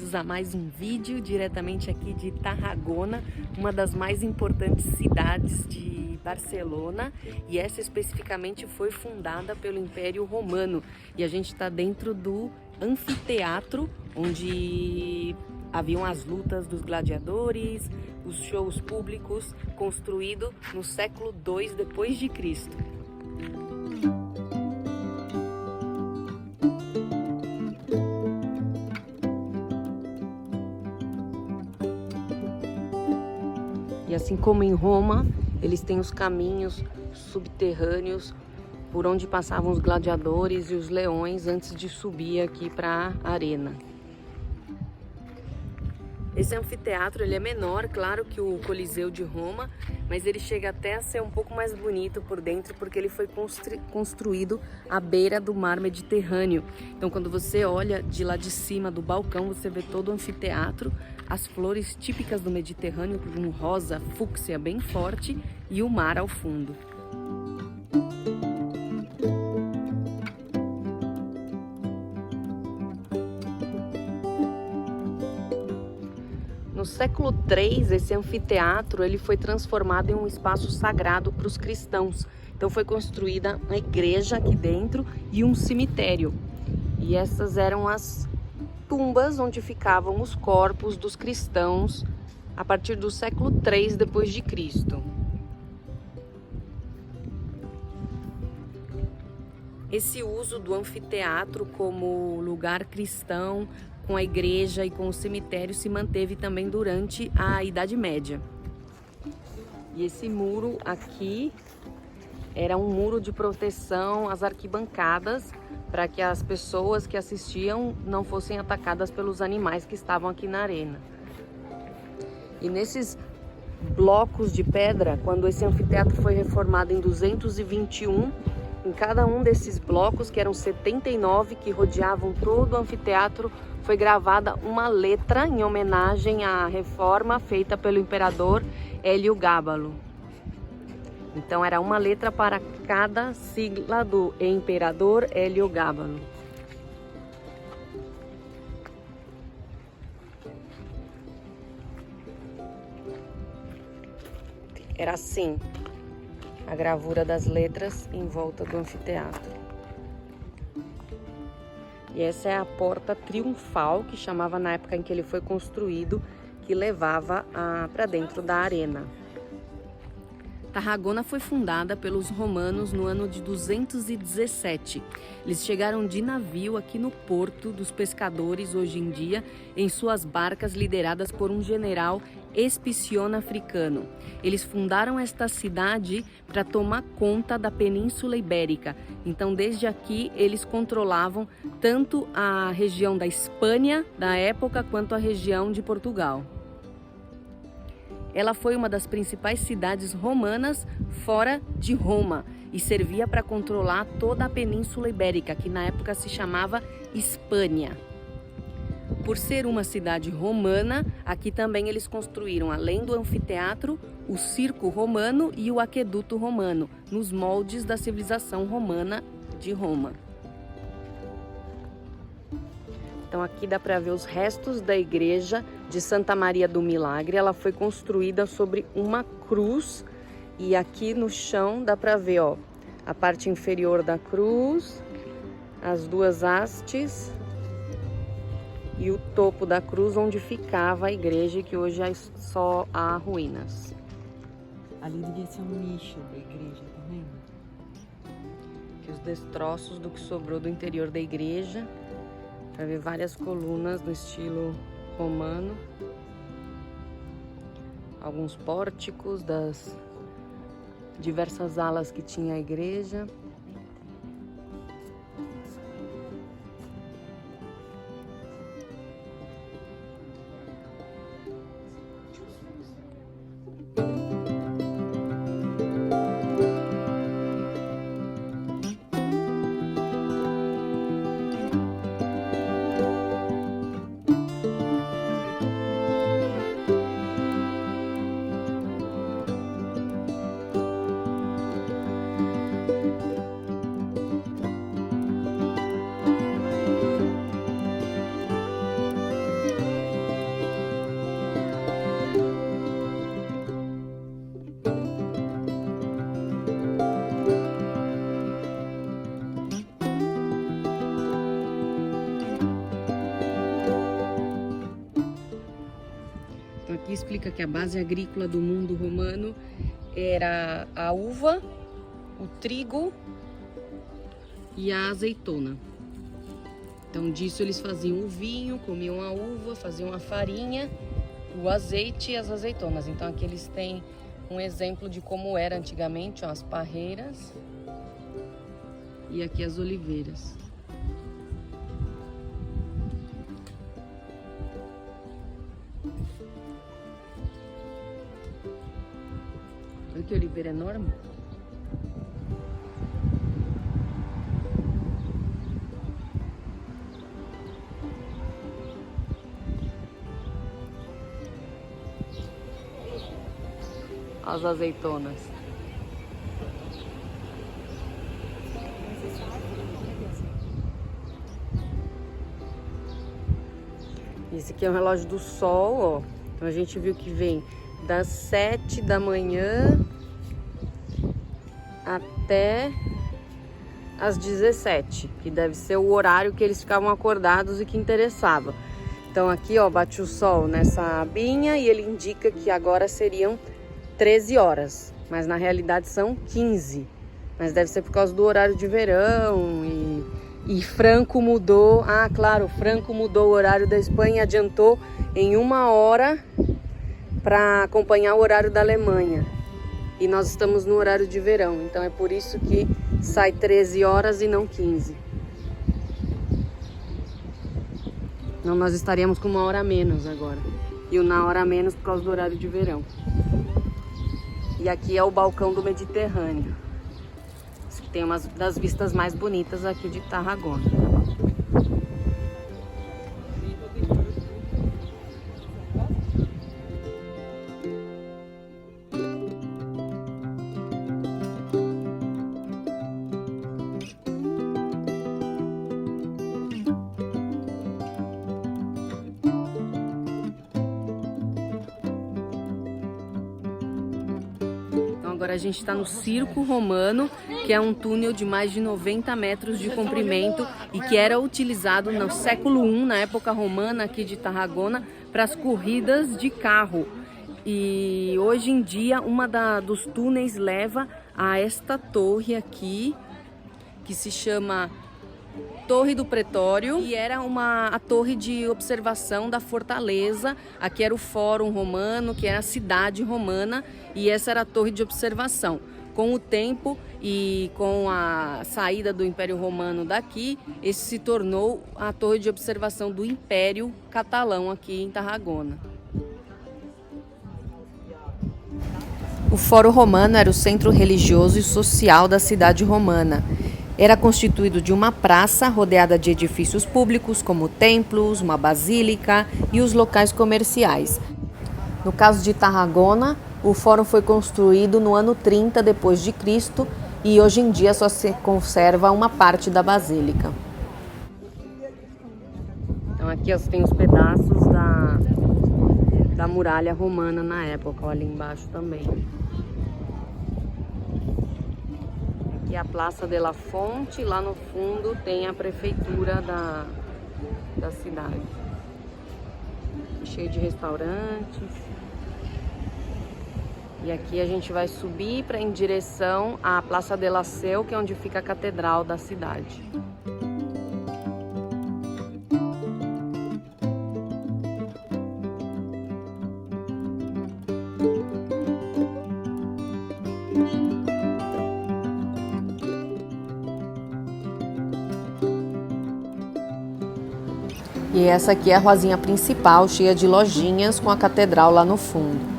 bem-vindos a mais um vídeo diretamente aqui de Tarragona, uma das mais importantes cidades de Barcelona, e essa especificamente foi fundada pelo Império Romano, e a gente está dentro do anfiteatro, onde haviam as lutas dos gladiadores, os shows públicos, construído no século II depois de Cristo. E assim como em Roma, eles têm os caminhos subterrâneos por onde passavam os gladiadores e os leões antes de subir aqui para a arena. Esse anfiteatro ele é menor, claro, que o Coliseu de Roma, mas ele chega até a ser um pouco mais bonito por dentro porque ele foi construído à beira do mar Mediterrâneo. Então quando você olha de lá de cima do balcão, você vê todo o anfiteatro, as flores típicas do Mediterrâneo, com um rosa fúcsia bem forte e o mar ao fundo. No século III, esse anfiteatro ele foi transformado em um espaço sagrado para os cristãos. Então foi construída uma igreja aqui dentro e um cemitério. E essas eram as tumbas onde ficavam os corpos dos cristãos a partir do século III depois de Cristo. Esse uso do anfiteatro como lugar cristão, com a igreja e com o cemitério, se manteve também durante a Idade Média. E esse muro aqui era um muro de proteção às arquibancadas, para que as pessoas que assistiam não fossem atacadas pelos animais que estavam aqui na arena. E nesses blocos de pedra, quando esse anfiteatro foi reformado em 221, em cada um desses blocos, que eram 79 que rodeavam todo o anfiteatro, foi gravada uma letra em homenagem à reforma feita pelo imperador Heliogábalo. Então era uma letra para cada sigla do imperador Heliogábalo. Era assim a gravura das letras em volta do anfiteatro. E essa é a porta triunfal, que chamava na época em que ele foi construído, que levava para dentro da arena. Tarragona foi fundada pelos romanos no ano de 217. Eles chegaram de navio aqui no Porto dos Pescadores, hoje em dia, em suas barcas lideradas por um general Espiciona africano. Eles fundaram esta cidade para tomar conta da Península Ibérica. Então, desde aqui, eles controlavam tanto a região da Espanha da época quanto a região de Portugal. Ela foi uma das principais cidades romanas fora de Roma e servia para controlar toda a Península Ibérica, que na época se chamava Hispânia. Por ser uma cidade romana, aqui também eles construíram, além do anfiteatro, o circo romano e o aqueduto romano, nos moldes da civilização romana de Roma. Então aqui dá para ver os restos da igreja de Santa Maria do Milagre. Ela foi construída sobre uma cruz e aqui no chão dá para ver, ó, a parte inferior da cruz, as duas hastes e o topo da cruz onde ficava a igreja, que hoje só há ruínas. Ali devia ser um nicho da igreja, tá vendo? Aqui os destroços do que sobrou do interior da igreja. Para ver várias colunas no estilo romano, alguns pórticos das diversas alas que tinha a igreja. explica que a base agrícola do mundo romano era a uva, o trigo e a azeitona. Então disso eles faziam o vinho, comiam a uva, faziam a farinha, o azeite e as azeitonas. Então aqui eles têm um exemplo de como era antigamente, ó, as parreiras e aqui as oliveiras. Olha que oliveira enorme. As azeitonas. Esse aqui é o relógio do sol, ó. Então a gente viu que vem das 7 da manhã até às 17, que deve ser o horário que eles ficavam acordados e que interessava. Então aqui, ó, bate o sol nessa abinha e ele indica que agora seriam 13 horas, mas na realidade são 15. Mas deve ser por causa do horário de verão e Franco mudou. Ah, claro, Franco mudou o horário da Espanha e adiantou em 1 hora para acompanhar o horário da Alemanha. E nós estamos no horário de verão, então é por isso que sai 13 horas e não 15. Então nós estaríamos com 1 hora a menos agora. E 1 hora a menos por causa do horário de verão. E aqui é o balcão do Mediterrâneo. Esse que tem uma das vistas mais bonitas aqui de Tarragona. Agora a gente está no Circo Romano, que é um túnel de mais de 90 metros de comprimento e que era utilizado no século I, na época romana aqui de Tarragona, para as corridas de carro. E hoje em dia dos túneis leva a esta torre aqui, que se chama Torre do Pretório, e era a torre de observação da fortaleza. Aqui era o Fórum Romano, que era a cidade romana, e essa era a torre de observação. Com o tempo e com a saída do Império Romano daqui, esse se tornou a torre de observação do Império Catalão aqui em Tarragona. O Fórum Romano era o centro religioso e social da cidade romana. Era constituído de uma praça rodeada de edifícios públicos, como templos, uma basílica e os locais comerciais. No caso de Tarragona, o fórum foi construído no ano 30 depois de Cristo e hoje em dia só se conserva uma parte da basílica. Então aqui você tem os pedaços da muralha romana na época, ó, ali embaixo também. Aqui é a Praça de la Fonte, lá no fundo tem a prefeitura da cidade. Cheio de restaurantes. E aqui a gente vai subir em direção à Praça de la Seu, que é onde fica a catedral da cidade. E essa aqui é a ruazinha principal, cheia de lojinhas, com a catedral lá no fundo.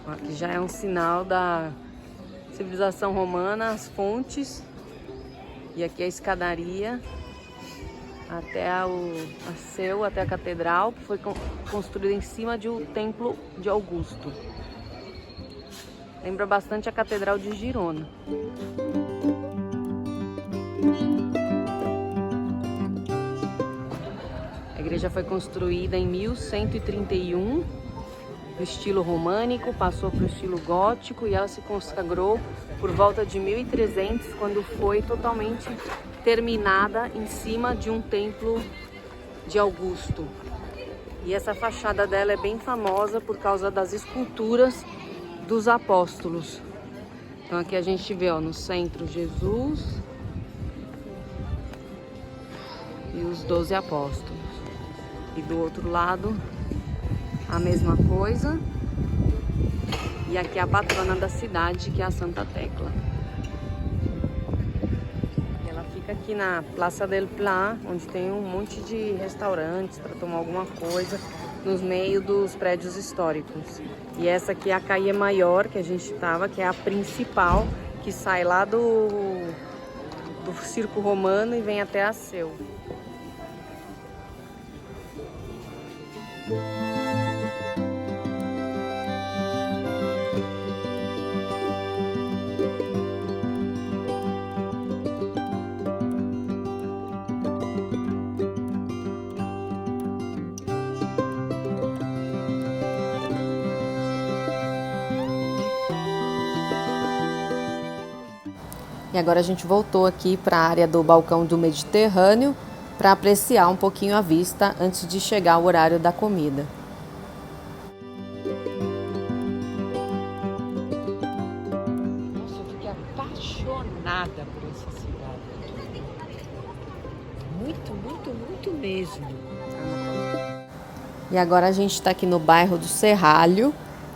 Aqui já é um sinal da civilização romana, as fontes. E aqui a escadaria até a Seu, até a catedral, que foi construída em cima de um templo de Augusto. Lembra bastante a Catedral de Girona. A igreja foi construída em 1131, no estilo românico, passou para o estilo gótico e ela se consagrou por volta de 1300, quando foi totalmente terminada em cima de um templo de Augusto. E essa fachada dela é bem famosa por causa das esculturas dos apóstolos. Então aqui a gente vê, ó, no centro Jesus e os 12 apóstolos. E do outro lado a mesma coisa. E aqui é a patrona da cidade, que é a Santa Tecla. E ela fica aqui na Plaça del Pla, onde tem um monte de restaurantes para tomar alguma coisa, nos meios dos prédios históricos. E essa aqui é a Calle Maior, que a gente estava, que é a principal, que sai lá do Circo Romano e vem até a Seu. E agora a gente voltou aqui para a área do balcão do Mediterrâneo para apreciar um pouquinho a vista antes de chegar o horário da comida. Nossa, eu fiquei apaixonada por essa cidade. Muito, muito, muito mesmo. E agora a gente está aqui no bairro do Serralho,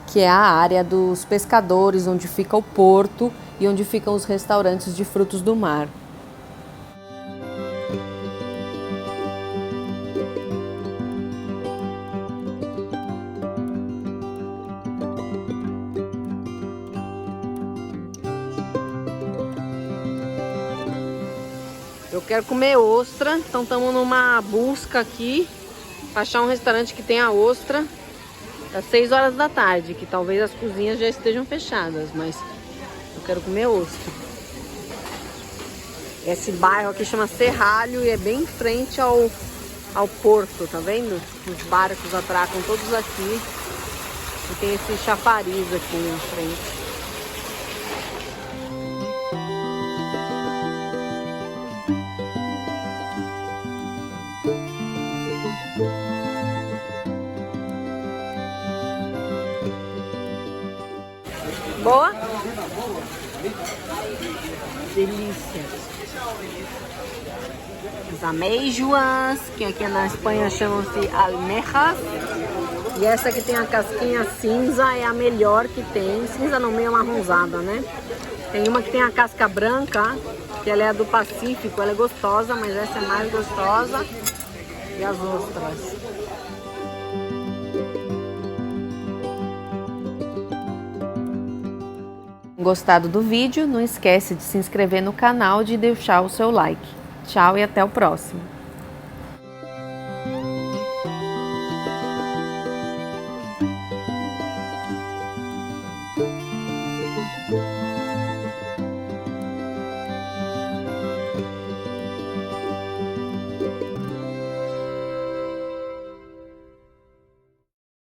que é a área dos pescadores, onde fica o porto e onde ficam os restaurantes de frutos do mar. Eu quero comer ostra, então estamos numa busca aqui para achar um restaurante que tenha ostra às 6 horas da tarde, que talvez as cozinhas já estejam fechadas, mas eu quero comer ostra. Esse bairro aqui chama Serralho e é bem em frente ao porto, tá vendo? Os barcos atracam todos aqui e tem esse chafariz aqui em frente. Boa? Delícia. As ameijoas, que aqui na Espanha chamam-se almejas. E essa que tem a casquinha cinza é a melhor que tem. Cinza não, meio marronzada, né? Tem uma que tem a casca branca, que ela é do Pacífico. Ela é gostosa, mas essa é mais gostosa. E as ostras. Gostado do vídeo? Não esquece de se inscrever no canal e de deixar o seu like. Tchau e até o próximo!